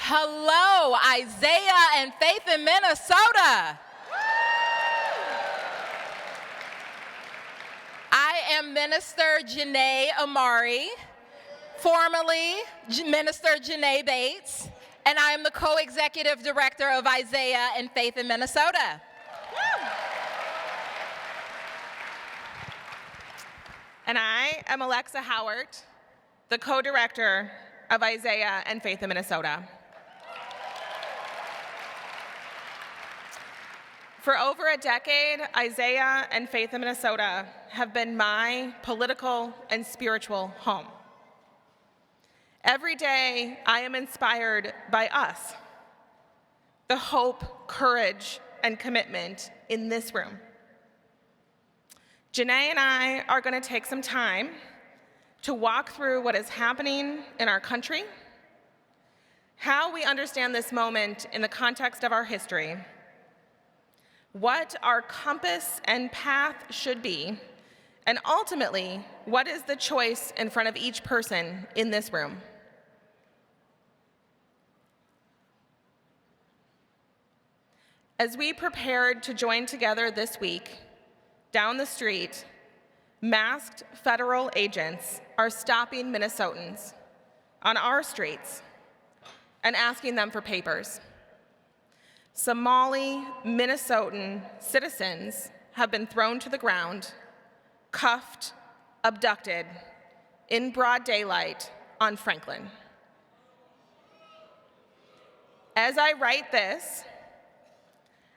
Hello, Isaiah and Faith in Minnesota. I am Minister JaNaé Imari, formerly Minister JaNaé Bates, and I am the co-executive director of Isaiah and Faith in Minnesota. And I am Alexa Horwart, the co-director of Isaiah and Faith in Minnesota. For over a decade, Isaiah and Faith in Minnesota have been my political and spiritual home. Every day, I am inspired by us, the hope, courage, and commitment in this room. JaNaé and I are going to take some time to walk through what is happening in our country, how we understand this moment in the context of our history, what our compass and path should be, and ultimately, what is the choice in front of each person in this room. As we prepared to join together this week, down the street, masked federal agents are stopping Minnesotans on our streets and asking them for papers. Somali Minnesotan citizens have been thrown to the ground, cuffed, abducted in broad daylight on Franklin. As I write this,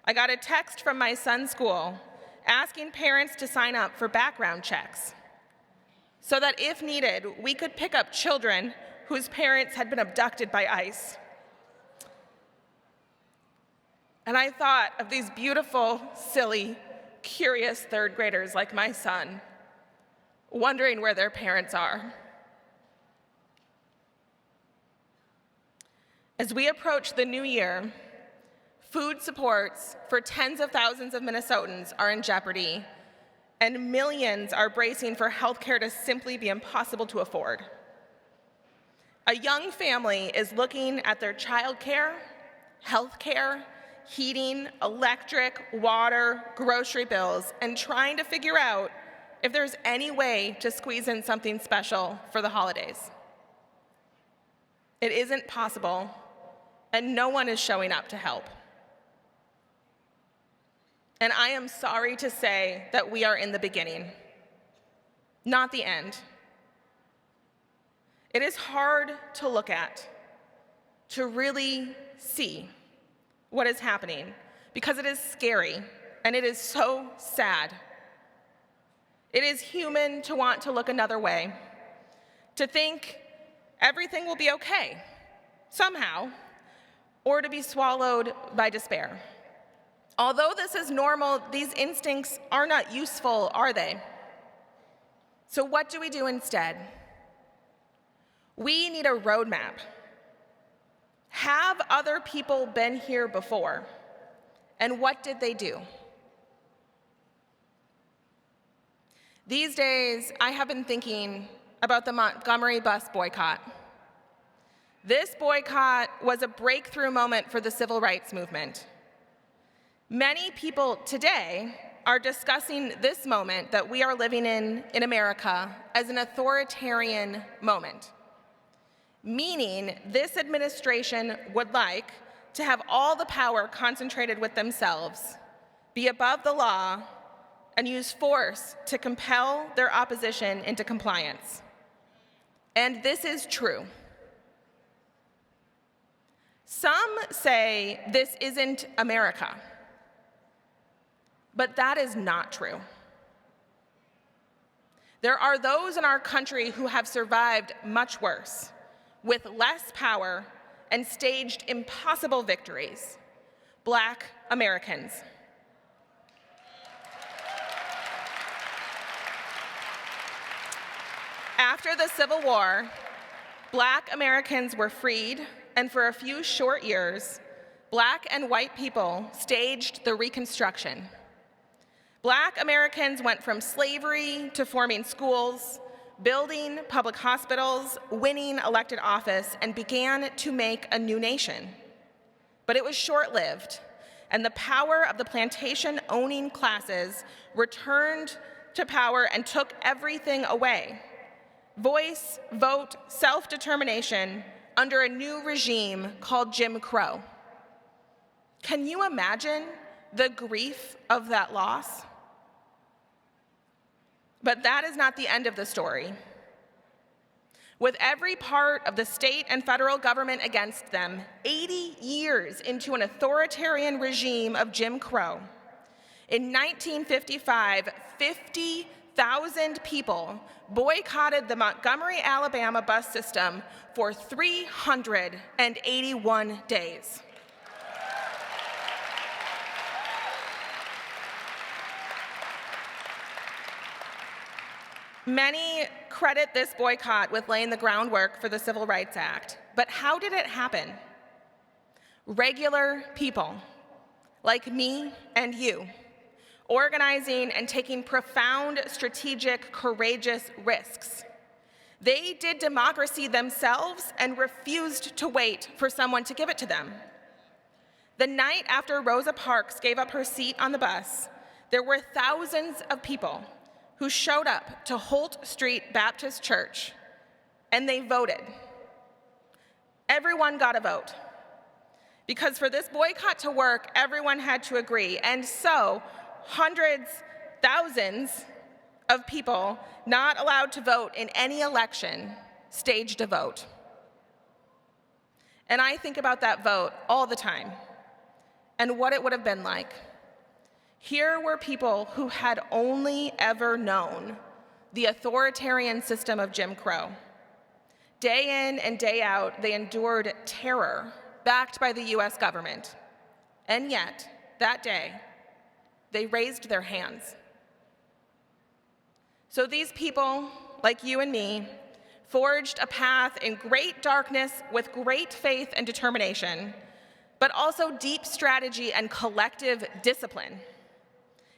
I got a text from my son's school asking parents to sign up for background checks so that if needed, we could pick up children whose parents had been abducted by ICE. And I thought of these beautiful, silly, curious third graders like my son, wondering where their parents are. As we approach the new year, food supports for tens of thousands of Minnesotans are in jeopardy, and millions are bracing for healthcare to simply be impossible to afford. A young family is looking at their childcare, healthcare, heating, electric, water, grocery bills, and trying to figure out if there's any way to squeeze in something special for the holidays. It isn't possible, and no one is showing up to help. And I am sorry to say that we are in the beginning, not the end. It is hard to look at, to really see what is happening, because it is scary and it is so sad. It is human to want to look another way, to think everything will be okay, somehow, or to be swallowed by despair. Although this is normal, these instincts are not useful, are they? So what do we do instead? We need a roadmap. Have other people been here before? And what did they do? These days, I have been thinking about the Montgomery Bus Boycott. This boycott was a breakthrough moment for the civil rights movement. Many people today are discussing this moment that we are living in America as an authoritarian moment, meaning this administration would like to have all the power concentrated with themselves, be above the law, and use force to compel their opposition into compliance. And this is true. Some say this isn't America. But that is not true. There are those in our country who have survived much worse, with less power and staged impossible victories. Black Americans. After the Civil War, Black Americans were freed, and for a few short years, Black and white people staged the Reconstruction. Black Americans went from slavery to forming schools, building public hospitals, winning elected office, and began to make a new nation. But it was short-lived, and the power of the plantation-owning classes returned to power and took everything away. Voice, vote, self-determination under a new regime called Jim Crow. Can you imagine the grief of that loss? But that is not the end of the story. With every part of the state and federal government against them, 80 years into an authoritarian regime of Jim Crow, in 1955, 50,000 people boycotted the Montgomery, Alabama bus system for 381 days. Many credit this boycott with laying the groundwork for the Civil Rights Act, but how did it happen? Regular people, like me and you, organizing and taking profound, strategic, courageous risks. They did democracy themselves and refused to wait for someone to give it to them. The night after Rosa Parks gave up her seat on the bus, there were thousands of people who showed up to Holt Street Baptist Church, and they voted. Everyone got a vote. Because for this boycott to work, everyone had to agree, and so hundreds, thousands of people not allowed to vote in any election staged a vote. And I think about that vote all the time and what it would have been like. Here were people who had only ever known the authoritarian system of Jim Crow. Day in and day out, they endured terror backed by the US government. And yet, that day, they raised their hands. So these people, like you and me, forged a path in great darkness with great faith and determination, but also deep strategy and collective discipline.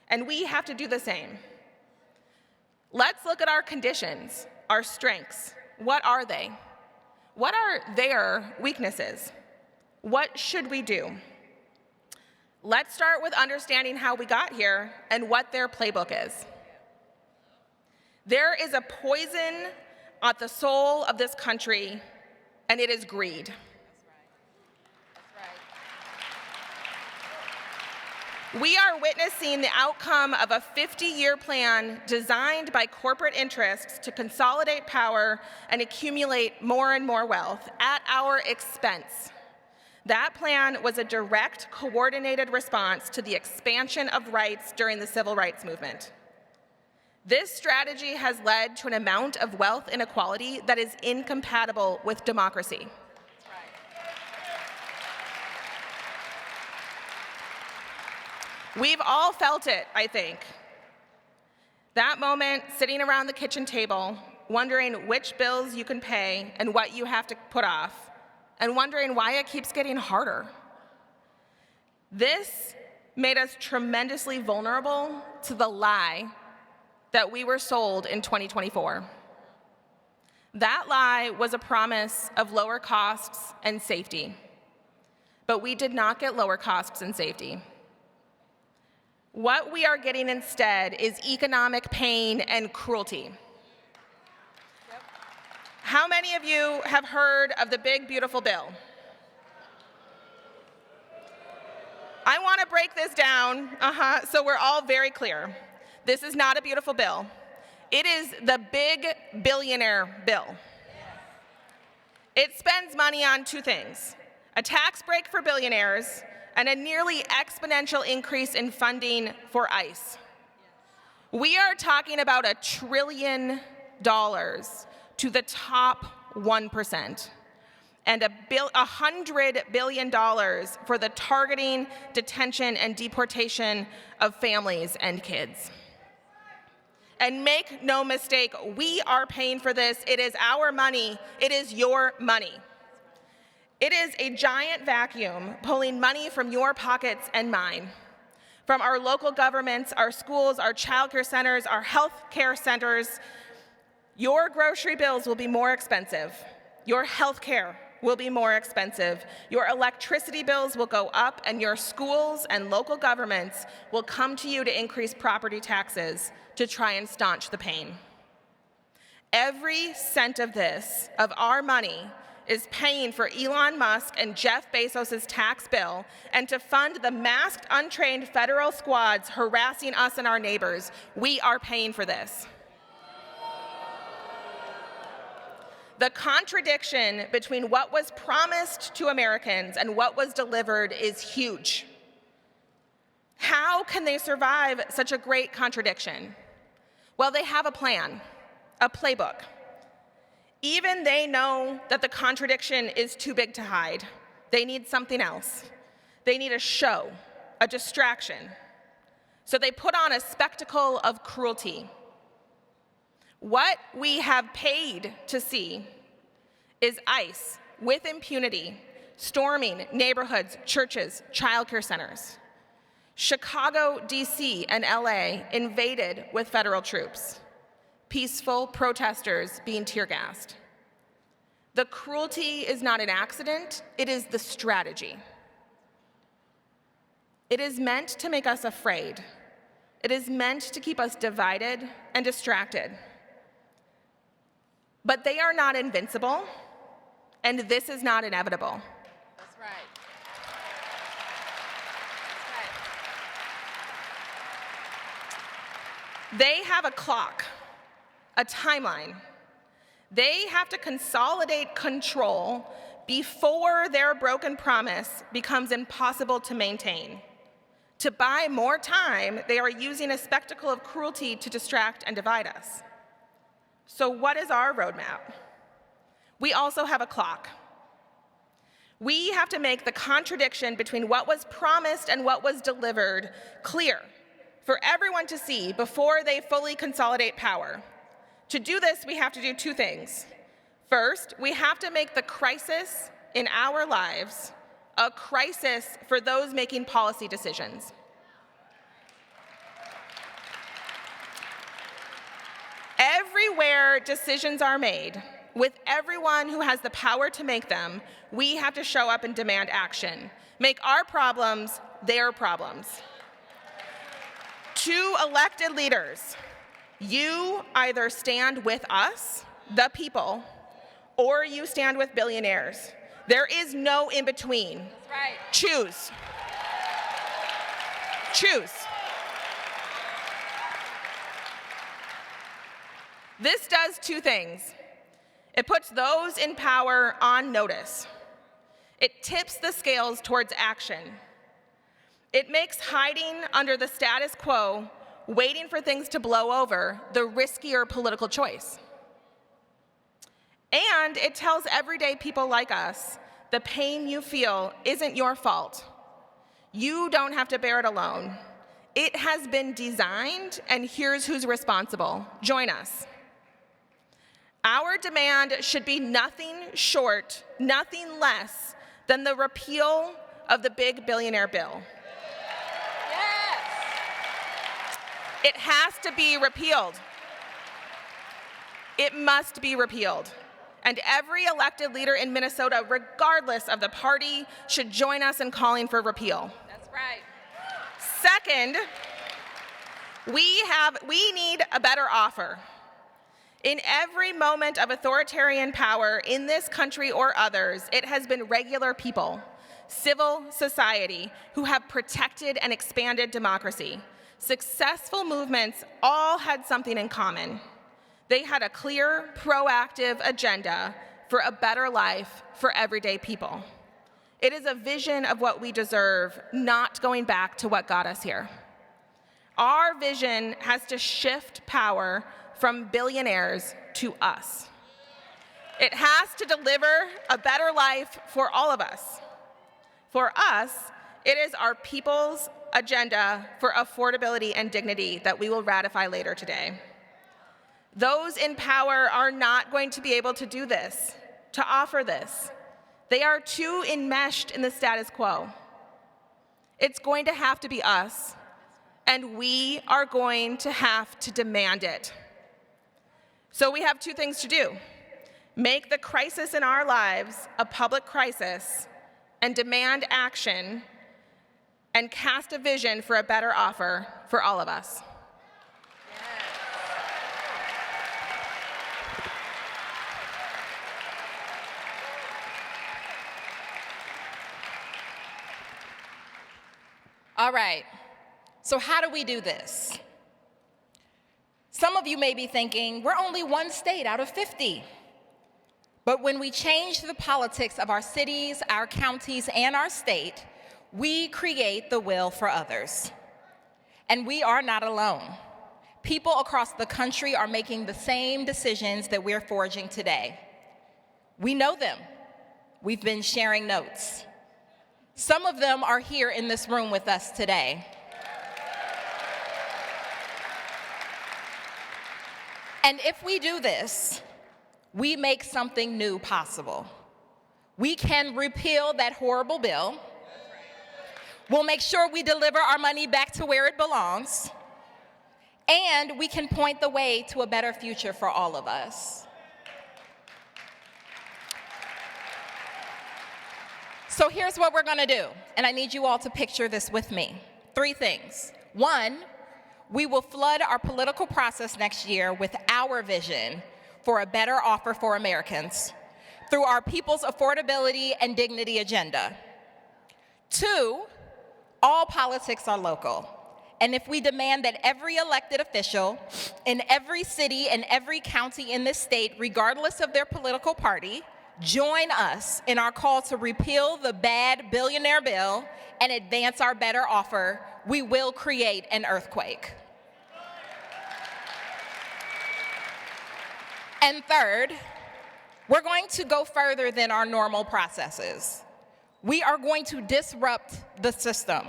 And we have to do the same. Let's look at our conditions, our strengths. What are they? What are their weaknesses? What should we do? Let's start with understanding how we got here and what their playbook is. There is a poison at the soul of this country, and it is greed. We are witnessing the outcome of a 50-year plan designed by corporate interests to consolidate power and accumulate more and more wealth at our expense. That plan was a direct, coordinated response to the expansion of rights during the Civil Rights Movement. This strategy has led to an amount of wealth inequality that is incompatible with democracy. We've all felt it, I think. That moment, sitting around the kitchen table, wondering which bills you can pay and what you have to put off, and wondering why it keeps getting harder. This made us tremendously vulnerable to the lie that we were sold in 2024. That lie was a promise of lower costs and safety, but we did not get lower costs and safety. What we are getting instead is economic pain and cruelty. How many of you have heard of the big, beautiful bill? I want to break this down, so we're all very clear. This is not a beautiful bill. It is the big billionaire bill. It spends money on two things: a tax break for billionaires and a nearly exponential increase in funding for ICE. We are talking about $1 trillion to the top 1%, and $100 billion for the targeting, detention, and deportation of families and kids. And make no mistake, we are paying for this. It is our money. It is your money. It is a giant vacuum pulling money from your pockets and mine, from our local governments, our schools, our child care centers, our health care centers, Your grocery bills will be more expensive. Your health care will be more expensive. Your electricity bills will go up, and your schools and local governments will come to you to increase property taxes to try and staunch the pain. Every cent of this, of our money, is paying for Elon Musk and Jeff Bezos' tax bill and to fund the masked, untrained federal squads harassing us and our neighbors. We are paying for this. The contradiction between what was promised to Americans and what was delivered is huge. How can they survive such a great contradiction? Well, they have a plan, a playbook. Even they know that the contradiction is too big to hide. They need something else. They need a show, a distraction. So they put on a spectacle of cruelty. What we have paid to see is ICE, with impunity, storming neighborhoods, churches, childcare centers. Chicago, DC, and LA invaded with federal troops. Peaceful protesters being tear-gassed. The cruelty is not an accident, it is the strategy. It is meant to make us afraid. It is meant to keep us divided and distracted. But they are not invincible, and this is not inevitable. That's right. They have a clock, a timeline. They have to consolidate control before their broken promise becomes impossible to maintain. To buy more time, they are using a spectacle of cruelty to distract and divide us. So what is our roadmap? We also have a clock. We have to make the contradiction between what was promised and what was delivered clear for everyone to see before they fully consolidate power. To do this, we have to do two things. First, we have to make the crisis in our lives a crisis for those making policy decisions. Everywhere decisions are made, with everyone who has the power to make them, we have to show up and demand action. Make our problems their problems. To elected leaders, you either stand with us, the people, or you stand with billionaires. There is no in-between. That's right. Choose. Choose. This does two things. It puts those in power on notice. It tips the scales towards action. It makes hiding under the status quo, waiting for things to blow over, the riskier political choice. And it tells everyday people like us, the pain you feel isn't your fault. You don't have to bear it alone. It has been designed, and here's who's responsible. Join us. Our demand should be nothing short, nothing less than the repeal of the big billionaire bill. Yes. It has to be repealed. It must be repealed. And every elected leader in Minnesota, regardless of the party, should join us in calling for repeal. That's right. Second, we need a better offer. In every moment of authoritarian power in this country or others, it has been regular people, civil society, who have protected and expanded democracy. Successful movements all had something in common. They had a clear, proactive agenda for a better life for everyday people. It is a vision of what we deserve, not going back to what got us here. Our vision has to shift power from billionaires to us. It has to deliver a better life for all of us. For us, it is our people's agenda for affordability and dignity that we will ratify later today. Those in power are not going to be able to do this, to offer this. They are too enmeshed in the status quo. It's going to have to be us, and we are going to have to demand it. So we have two things to do: make the crisis in our lives a public crisis and demand action and cast a vision for a better offer for all of us. All right, so how do we do this? Some of you may be thinking, we're only one state out of 50. But when we change the politics of our cities, our counties, and our state, we create the will for others. And we are not alone. People across the country are making the same decisions that we're forging today. We know them. We've been sharing notes. Some of them are here in this room with us today. And if we do this, we make something new possible. We can repeal that horrible bill. We'll make sure we deliver our money back to where it belongs. And we can point the way to a better future for all of us. So here's what we're gonna do, and I need you all to picture this with me. 3 things. 1, we will flood our political process next year with our vision for a better offer for Americans through our people's affordability and dignity agenda. 2, all politics are local. And if we demand that every elected official in every city and every county in this state, regardless of their political party, join us in our call to repeal the bad billionaire bill and advance our better offer, we will create an earthquake. And third, we're going to go further than our normal processes. We are going to disrupt the system,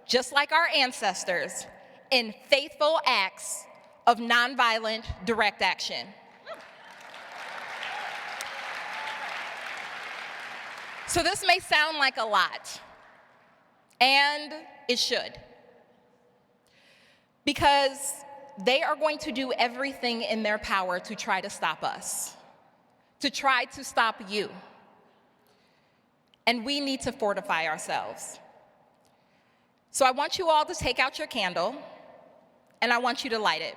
just like our ancestors, in faithful acts of nonviolent direct action. So this may sound like a lot, and it should, because they are going to do everything in their power to try to stop us, to try to stop you. And we need to fortify ourselves. So I want you all to take out your candle, and I want you to light it.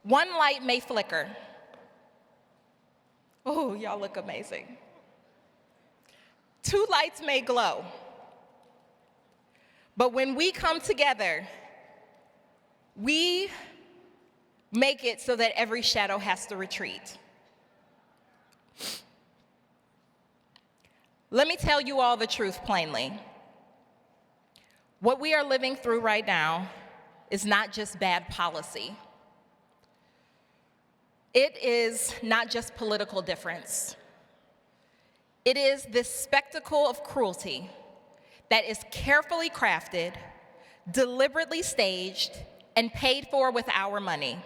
One light may flicker. Oh, y'all look amazing. 2 lights may glow. But when we come together, we make it so that every shadow has to retreat. Let me tell you all the truth plainly. What we are living through right now is not just bad policy. It is not just political difference. It is this spectacle of cruelty that is carefully crafted, deliberately staged, and paid for with our money.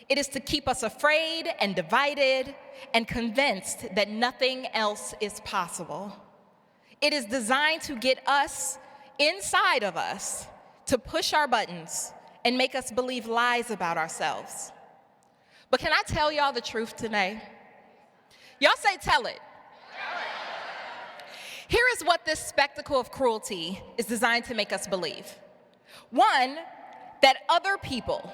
It is to keep us afraid and divided and convinced that nothing else is possible. It is designed to get us inside of us to push our buttons and make us believe lies about ourselves. But can I tell y'all the truth today? Y'all say, tell it. Here is what this spectacle of cruelty is designed to make us believe. 1, that other people,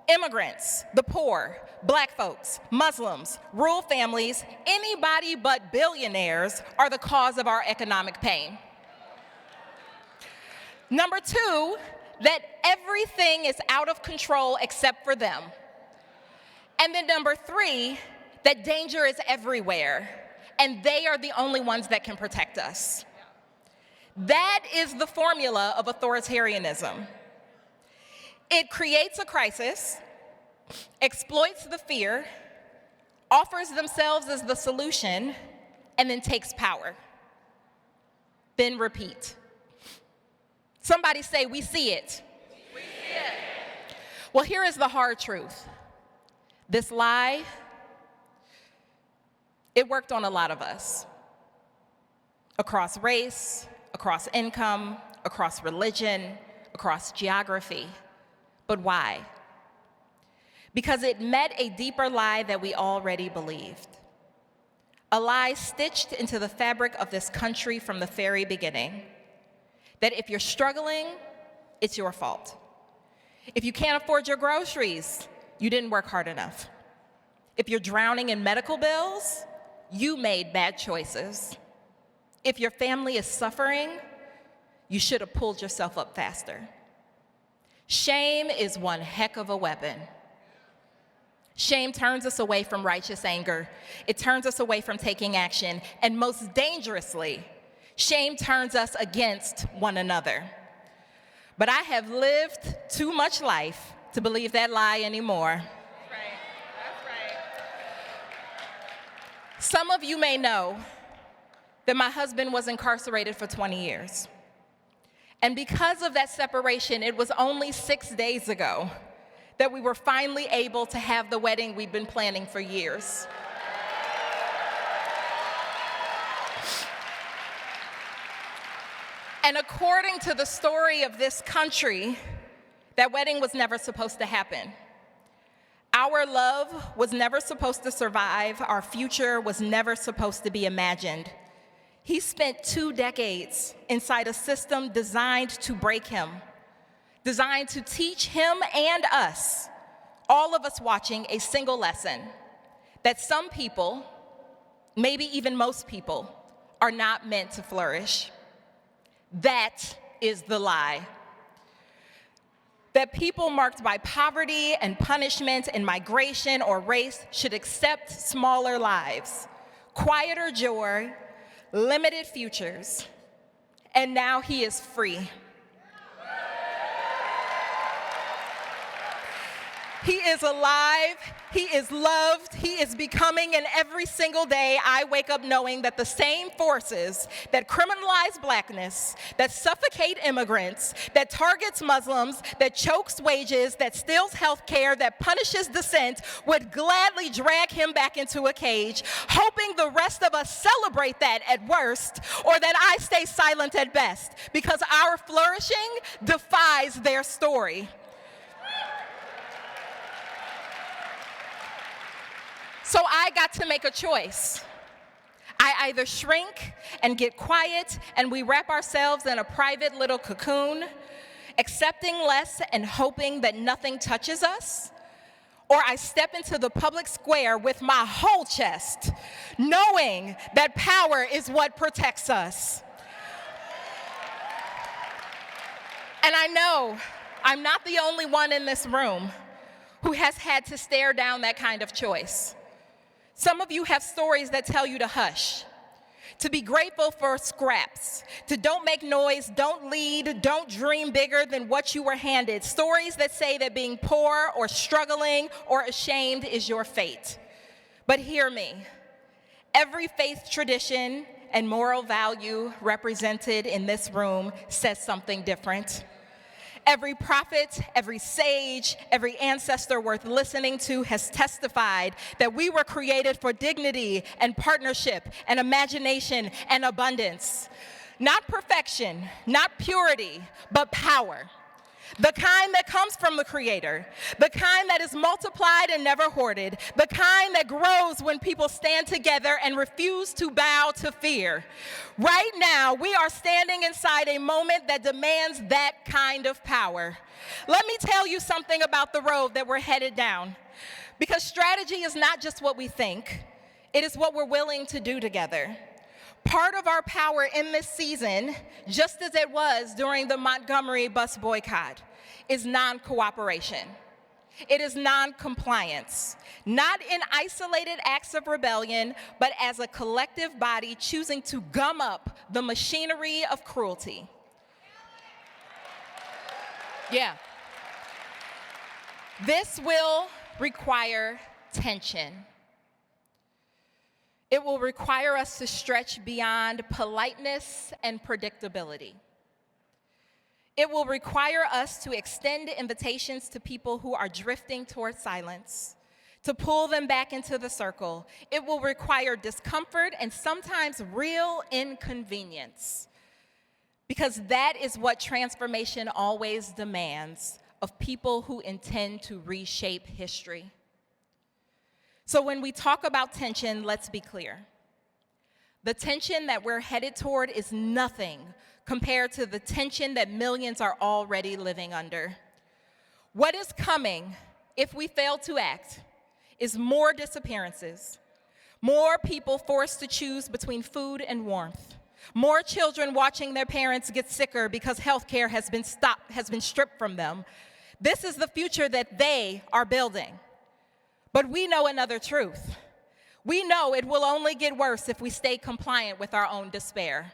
immigrants, the poor, Black folks, Muslims, rural families, anybody but billionaires are the cause of our economic pain. Number 2, that everything is out of control except for them. And then number 3, that danger is everywhere, and they are the only ones that can protect us. That is the formula of authoritarianism. It creates a crisis, exploits the fear, offers themselves as the solution, and then takes power. Then repeat. Somebody say, we see it. We see it. Well, here is the hard truth. This lie, it worked on a lot of us. Across race, across income, across religion, across geography. But why? Because it met a deeper lie that we already believed. A lie stitched into the fabric of this country from the very beginning. That if you're struggling, it's your fault. If you can't afford your groceries, you didn't work hard enough. If you're drowning in medical bills, you made bad choices. If your family is suffering, you should have pulled yourself up faster. Shame is one heck of a weapon. Shame turns us away from righteous anger. It turns us away from taking action. And most dangerously, shame turns us against one another. But I have lived too much life to believe that lie anymore. That's right. That's right. Some of you may know that my husband was incarcerated for 20 years. And because of that separation, it was only 6 days ago that we were finally able to have the wedding we've been planning for years. And according to the story of this country, that wedding was never supposed to happen. Our love was never supposed to survive. Our future was never supposed to be imagined. He spent 2 decades inside a system designed to break him, designed to teach him and us, all of us watching, a single lesson, that some people, maybe even most people, are not meant to flourish. That is the lie. That people marked by poverty and punishment and migration or race should accept smaller lives, quieter joy, limited futures, and now he is free. He is alive, he is loved, he is becoming, and every single day I wake up knowing that the same forces that criminalize blackness, that suffocate immigrants, that targets Muslims, that chokes wages, that steals health care, that punishes dissent, would gladly drag him back into a cage, hoping the rest of us celebrate that at worst, or that I stay silent at best, because our flourishing defies their story. So I got to make a choice. I either shrink and get quiet and we wrap ourselves in a private little cocoon, accepting less and hoping that nothing touches us, or I step into the public square with my whole chest, knowing that power is what protects us. And I know I'm not the only one in this room who has had to stare down that kind of choice. Some of you have stories that tell you to hush, to be grateful for scraps, to don't make noise, don't lead, don't dream bigger than what you were handed. Stories that say that being poor or struggling or ashamed is your fate. But hear me, every faith tradition and moral value represented in this room says something different. Every prophet, every sage, every ancestor worth listening to has testified that we were created for dignity and partnership and imagination and abundance. Not perfection, not purity, but power. The kind that comes from the Creator, the kind that is multiplied and never hoarded, the kind that grows when people stand together and refuse to bow to fear. Right now, we are standing inside a moment that demands that kind of power. Let me tell you something about the road that we're headed down, because strategy is not just what we think, it is what we're willing to do together. Part of our power in this season, just as it was during the Montgomery Bus Boycott, is non-cooperation. It is non-compliance, not in isolated acts of rebellion, but as a collective body choosing to gum up the machinery of cruelty. Yeah. This will require tension. It will require us to stretch beyond politeness and predictability. It will require us to extend invitations to people who are drifting towards silence, to pull them back into the circle. It will require discomfort and sometimes real inconvenience, because that is what transformation always demands, of people who intend to reshape history. So when we talk about tension, let's be clear. The tension that we're headed toward is nothing compared to the tension that millions are already living under. What is coming if we fail to act is more disappearances, more people forced to choose between food and warmth, more children watching their parents get sicker because healthcare has been stripped from them. This is the future that they are building. But we know another truth. We know it will only get worse if we stay compliant with our own despair.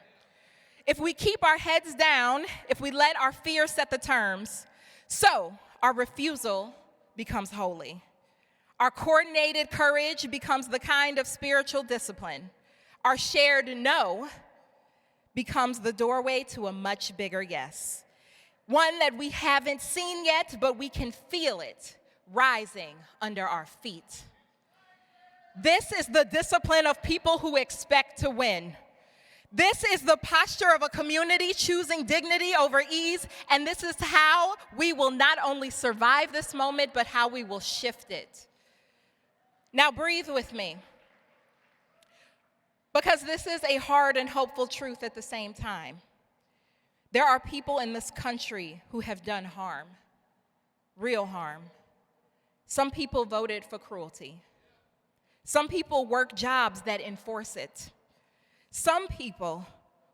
If we keep our heads down, if we let our fear set the terms, so our refusal becomes holy. Our coordinated courage becomes the kind of spiritual discipline. Our shared no becomes the doorway to a much bigger yes. One that we haven't seen yet, but we can feel it rising under our feet. This is the discipline of people who expect to win. This is the posture of a community choosing dignity over ease, and this is how we will not only survive this moment, but how we will shift it. Now breathe with me, because this is a hard and hopeful truth at the same time. There are people in this country who have done harm, real harm. Some people voted for cruelty. Some people work jobs that enforce it. Some people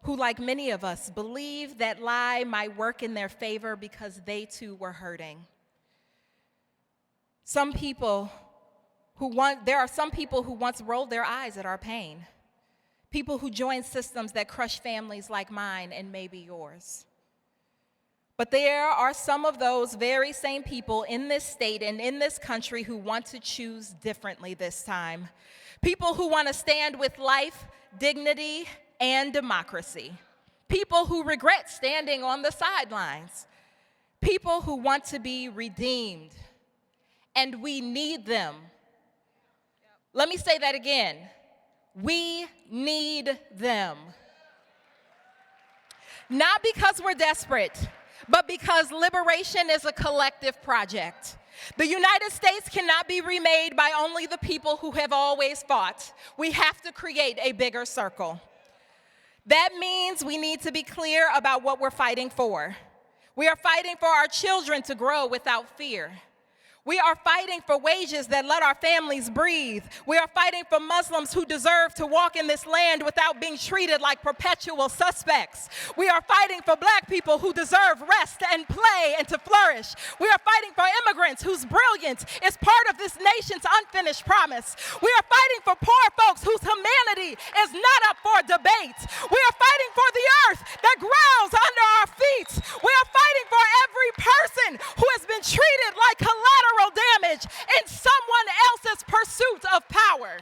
who, like many of us, believe that lie might work in their favor because they too were hurting. There are some people who once rolled their eyes at our pain. People who joined systems that crush families like mine and maybe yours. But there are some of those very same people in this state and in this country who want to choose differently this time. People who want to stand with life, dignity, and democracy. People who regret standing on the sidelines. People who want to be redeemed. And we need them. Let me say that again. We need them. Not because we're desperate, but because liberation is a collective project. The United States cannot be remade by only the people who have always fought. We have to create a bigger circle. That means we need to be clear about what we're fighting for. We are fighting for our children to grow without fear. We are fighting for wages that let our families breathe. We are fighting for Muslims who deserve to walk in this land without being treated like perpetual suspects. We are fighting for Black people who deserve rest and play and to flourish. We are fighting for immigrants whose brilliance is part of this nation's unfinished promise. We are fighting for poor folks whose humanity is not up for debate. We are fighting for the earth that grows under our feet. We are fighting for every person who has been treated like collateral damage in someone else's pursuit of power.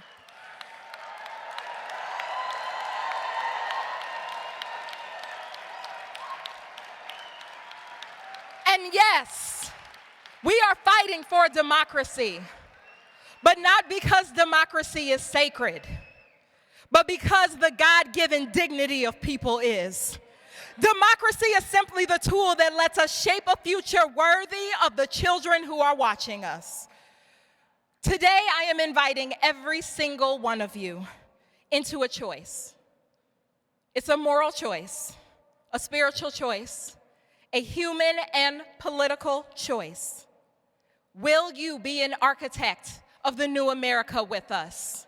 And yes, we are fighting for democracy, but not because democracy is sacred, but because the God-given dignity of people is. Democracy is simply the tool that lets us shape a future worthy of the children who are watching us. Today, I am inviting every single one of you into a choice. It's a moral choice, a spiritual choice, a human and political choice. Will you be an architect of the new America with us?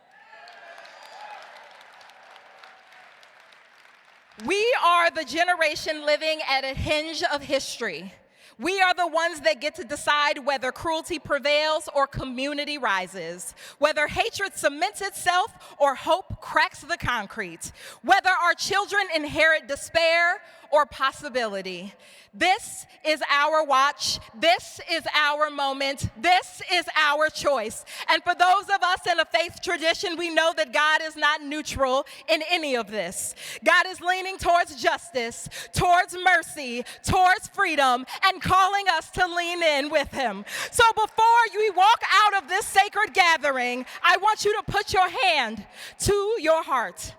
We are the generation living at a hinge of history. We are the ones that get to decide whether cruelty prevails or community rises, whether hatred cements itself or hope cracks the concrete, whether our children inherit despair or possibility. This is our watch. This is our moment. This is our choice. And for those of us in a faith tradition, we know that God is not neutral in any of this. God is leaning towards justice, towards mercy, towards freedom, and calling us to lean in with him. So before you walk out of this sacred gathering, I want you to put your hand to your heart.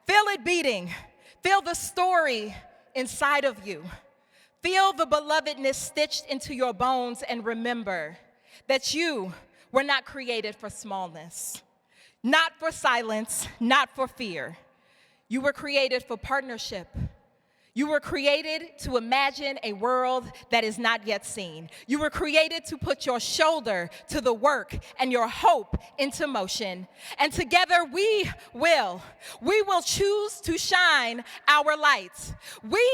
Feel it beating. Feel the story inside of you. Feel the belovedness stitched into your bones and remember that you were not created for smallness, not for silence, not for fear. You were created for partnership. You were created to imagine a world that is not yet seen. You were created to put your shoulder to the work and your hope into motion. And together we will choose to shine our lights. We,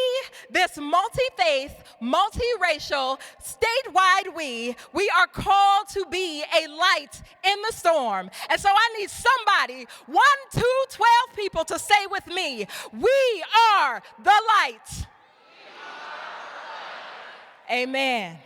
this multi-faith, multi-racial, statewide we are called to be a light in the storm. And so I need somebody, 1, 2, 12 people to say with me, we are the light. Amen.